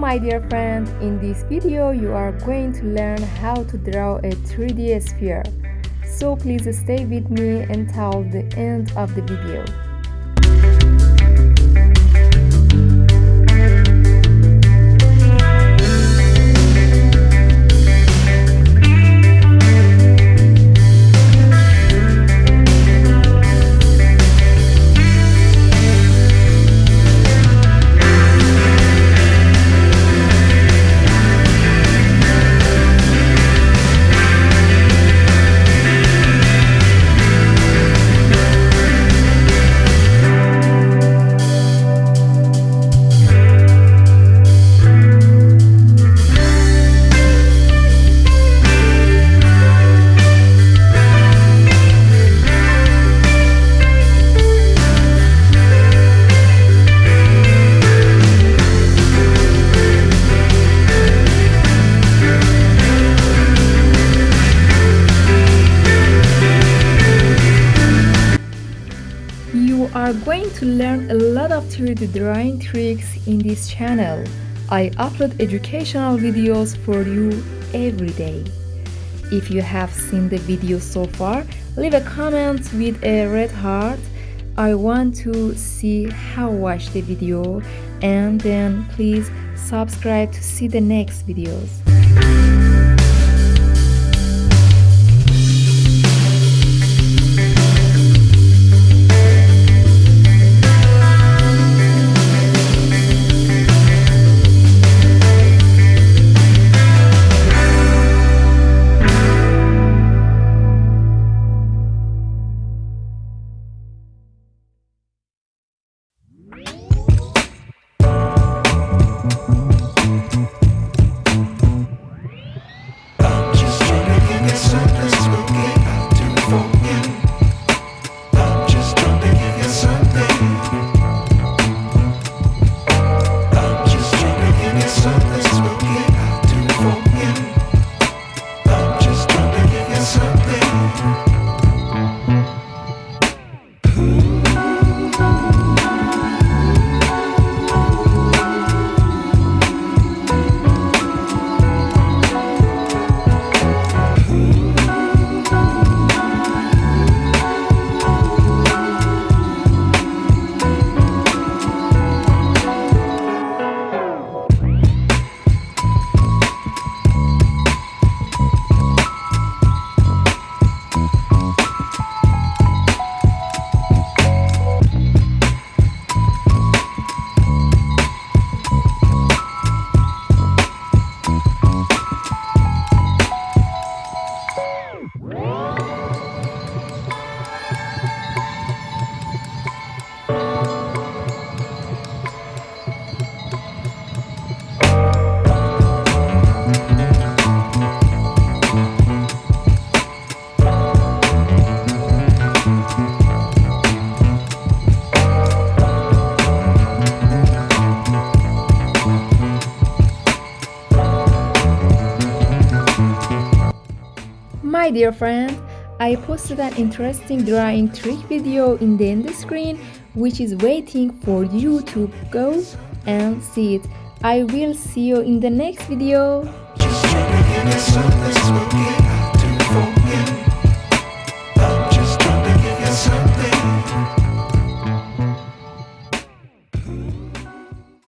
my dear friend, in this video you are going to learn how to draw a 3D sphere. So please stay with me until the end of the video. You are going to learn a lot of 3D drawing tricks in this channel. I upload educational videos for you every day. If you have seen the video so far, leave a comment with a red heart. I want to see how watch the video, and then please subscribe to see the next videos. My dear friend, I posted an interesting drawing trick video in the end screen, which is waiting for you to go and see it. I will see you in the next video.